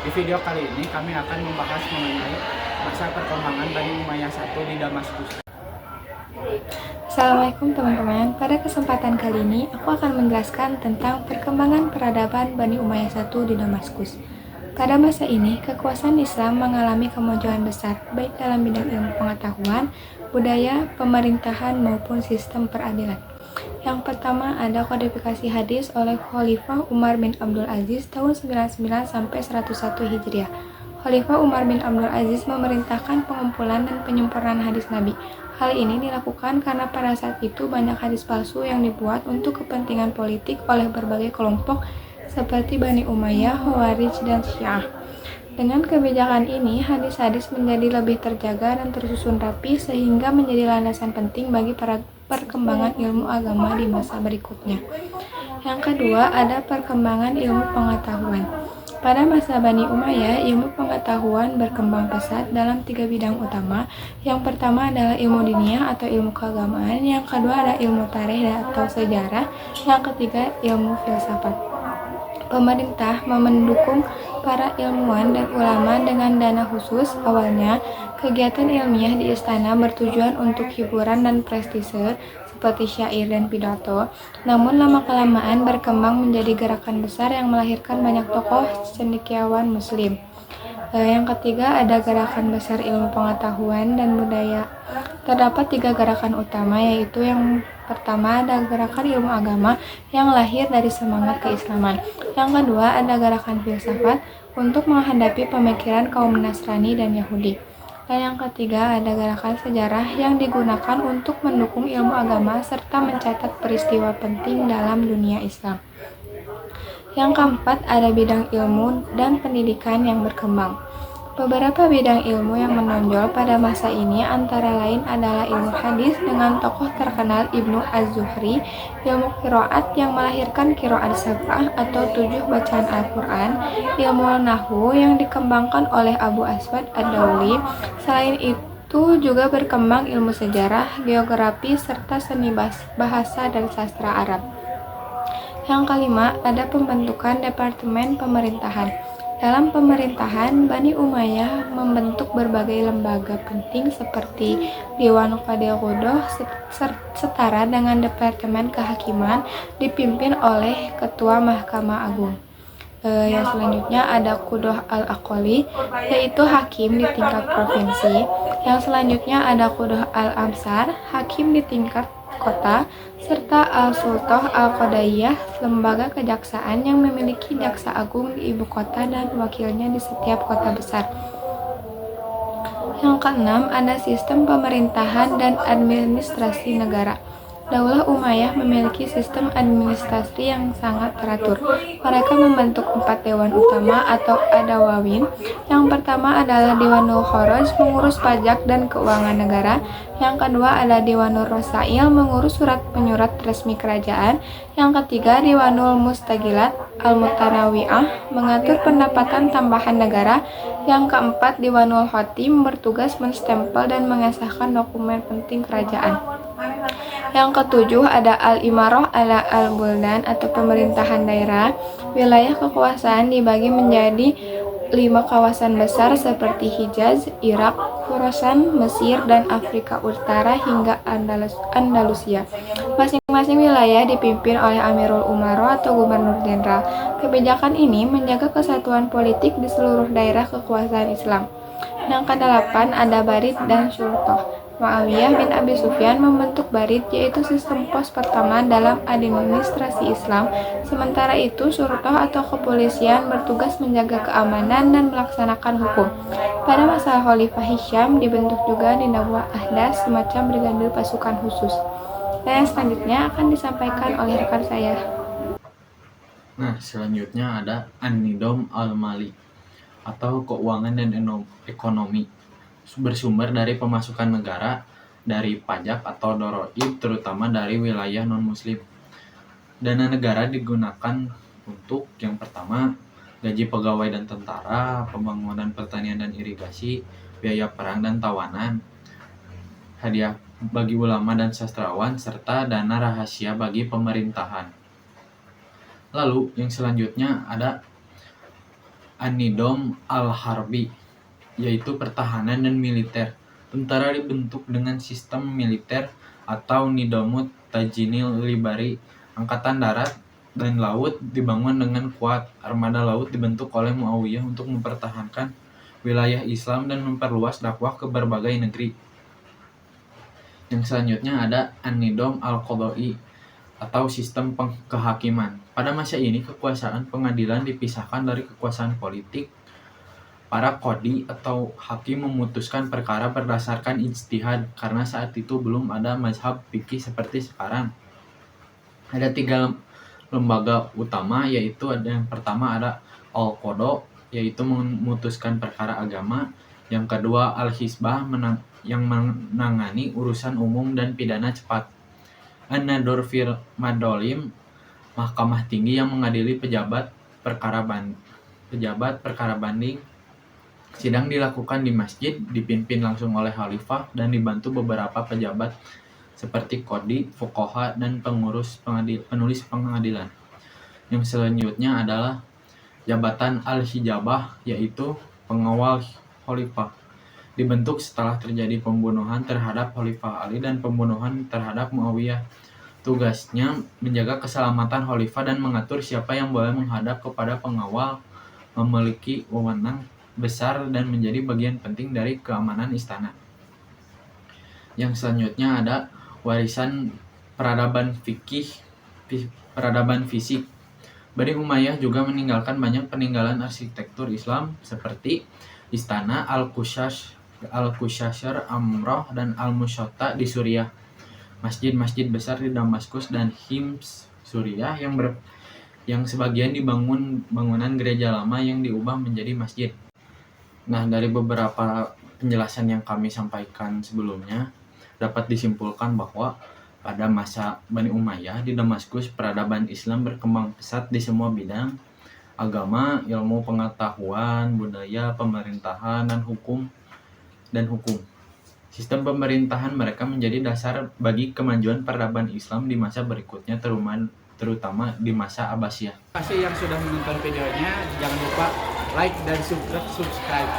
Di video kali ini kami akan membahas mengenai masa perkembangan Bani Umayyah I di Damaskus. Assalamualaikum teman-teman. Pada kesempatan kali ini aku akan menjelaskan tentang perkembangan peradaban Bani Umayyah I di Damaskus. Pada masa ini, kekuasaan Islam mengalami kemajuan besar, baik dalam bidang ilmu pengetahuan, budaya, pemerintahan, maupun sistem peradilan. Yang pertama ada kodifikasi hadis oleh Khalifah Umar bin Abdul Aziz tahun 99 sampai 101 Hijriah. Khalifah Umar bin Abdul Aziz memerintahkan pengumpulan dan penyempurnaan hadis Nabi. Hal ini dilakukan karena pada saat itu banyak hadis palsu yang dibuat untuk kepentingan politik oleh berbagai kelompok seperti Bani Umayyah, Khawarij, dan Syiah. Dengan kebijakan ini, hadis-hadis menjadi lebih terjaga dan tersusun rapi sehingga menjadi landasan penting bagi perkembangan ilmu agama di masa berikutnya. Yang kedua, ada perkembangan ilmu pengetahuan. Pada masa Bani Umayyah, ilmu pengetahuan berkembang pesat dalam 3 bidang utama. Yang pertama adalah ilmu diniyah atau ilmu keagamaan, yang kedua adalah ilmu tarikh atau sejarah, yang ketiga ilmu filsafat. Pemerintah mendukung para ilmuwan dan ulama dengan dana khusus. Awalnya, kegiatan ilmiah di istana bertujuan untuk hiburan dan prestise seperti syair dan pidato. Namun lama-kelamaan berkembang menjadi gerakan besar yang melahirkan banyak tokoh cendekiawan muslim. Yang ketiga ada gerakan besar ilmu pengetahuan dan budaya. Terdapat 3 gerakan utama, yaitu yang pertama ada gerakan ilmu agama yang lahir dari semangat keislaman. Yang kedua ada gerakan filsafat untuk menghadapi pemikiran kaum Nasrani dan Yahudi. Dan yang ketiga ada gerakan sejarah yang digunakan untuk mendukung ilmu agama serta mencatat peristiwa penting dalam dunia Islam. Yang keempat ada bidang ilmu dan pendidikan yang berkembang. Beberapa bidang ilmu yang menonjol pada masa ini antara lain adalah ilmu hadis dengan tokoh terkenal Ibnu Az-Zuhri, ilmu qiraat yang melahirkan qiraat sab'ah atau 7 bacaan Al-Quran, ilmu nahwu yang dikembangkan oleh Abu Aswad Ad-Dauli. Selain itu juga berkembang ilmu sejarah, geografi, serta seni bahasa dan sastra Arab. Yang kelima ada pembentukan departemen pemerintahan. Dalam pemerintahan, Bani Umayyah membentuk berbagai lembaga penting seperti Dewan Qadhi Qudoh setara dengan Departemen Kehakiman dipimpin oleh Ketua Mahkamah Agung. Yang selanjutnya ada Qudoh al-Aqali, yaitu hakim di tingkat provinsi. Yang selanjutnya ada Qudoh al-Amsar, hakim di tingkat kota, serta Al-Sultah Al-Qadaiyah, lembaga kejaksaan yang memiliki jaksa agung di ibu kota dan wakilnya di setiap kota besar. Yang keenam ada sistem pemerintahan dan administrasi negara. Daulah Umayyah memiliki sistem administrasi yang sangat teratur. Mereka membentuk 4 dewan utama atau adawawin. Yang pertama adalah Diwanul Kharaj, mengurus pajak dan keuangan negara. Yang kedua ada Diwanul Rasail, mengurus surat penyurat resmi kerajaan. Yang ketiga Diwanul Mustagilat Al-Mutanawi'ah, mengatur pendapatan tambahan negara. Yang keempat Diwanul Khatim, bertugas menstempel dan mengesahkan dokumen penting kerajaan. Yang ketujuh ada Al-Imarah ala Al-Buldan atau pemerintahan daerah. Wilayah kekuasaan dibagi menjadi 5 kawasan besar seperti Hijaz, Irak, Khorasan, Mesir, dan Afrika Utara hingga Andalusia. Masing-masing wilayah dipimpin oleh Amirul Umara atau Gubernur Jenderal. Kebijakan ini menjaga kesatuan politik di seluruh daerah kekuasaan Islam. Yang ke-8 ada Barid dan Syurtoh. Muawiyah bin Abi Sufyan membentuk Barid, yaitu sistem pos pertama dalam administrasi Islam. Sementara itu, Syurtoh atau kepolisian bertugas menjaga keamanan dan melaksanakan hukum. Pada masa Khalifah Hisham dibentuk juga di Nawah Ahdas, semacam brigade pasukan khusus. Dan yang selanjutnya akan disampaikan oleh rekan saya. Nah, selanjutnya ada An-Nidham Al-Mali atau keuangan dan ekonomi, bersumber dari pemasukan negara dari pajak atau doroib, terutama dari wilayah non-muslim. Dana negara digunakan untuk yang pertama gaji pegawai dan tentara, pembangunan pertanian dan irigasi, biaya perang dan tawanan, hadiah bagi ulama dan sastrawan, serta dana rahasia bagi pemerintahan. Lalu yang selanjutnya ada An-Nidom al-Harbi, yaitu pertahanan dan militer. Tentara dibentuk dengan sistem militer atau Nidamut Tajinil Libari. Angkatan darat dan laut dibangun dengan kuat. Armada laut dibentuk oleh Muawiyah untuk mempertahankan wilayah Islam dan memperluas dakwah ke berbagai negeri. Yang selanjutnya ada An-Nidom al-Qadai atau sistem kehakiman. Pada masa ini kekuasaan pengadilan dipisahkan dari kekuasaan politik. Para qadi atau hakim memutuskan perkara berdasarkan ijtihad karena saat itu belum ada mazhab fikih seperti sekarang. Ada 3 lembaga utama, yaitu yang pertama ada Al-Qada, yaitu memutuskan perkara agama. Yang kedua Al-Hisbah yang menangani urusan umum dan pidana cepat. An-Nador fil Madolim, mahkamah tinggi yang mengadili pejabat perkara banding. Sidang dilakukan di masjid, dipimpin langsung oleh khalifah dan dibantu beberapa pejabat seperti qadi, fuqaha, dan penulis pengadilan. Yang selanjutnya adalah jabatan al-hijabah, yaitu pengawal khalifah. Dibentuk setelah terjadi pembunuhan terhadap Khalifah Ali dan pembunuhan terhadap Muawiyah. Tugasnya menjaga keselamatan khalifah dan mengatur siapa yang boleh menghadap kepada pengawal, memiliki wewenang besar dan menjadi bagian penting dari keamanan istana. Yang selanjutnya ada warisan peradaban fisik. Bani Umayyah juga meninggalkan banyak peninggalan arsitektur Islam seperti istana Al-Qushashir, Amroh, dan Al-Mushata di Suriah, masjid-masjid besar di Damaskus dan Hims, Suriah yang sebagian dibangun bangunan gereja lama yang diubah menjadi masjid. Nah, dari beberapa penjelasan yang kami sampaikan sebelumnya, dapat disimpulkan bahwa pada masa Bani Umayyah di Damaskus, peradaban Islam berkembang pesat di semua bidang: agama, ilmu pengetahuan, budaya, pemerintahan, dan hukum. Sistem pemerintahan mereka menjadi dasar bagi kemajuan peradaban Islam di masa berikutnya, terutama di masa Abbasiyah. Terima kasih yang sudah menonton videonya. Jangan lupa like dan subscribe.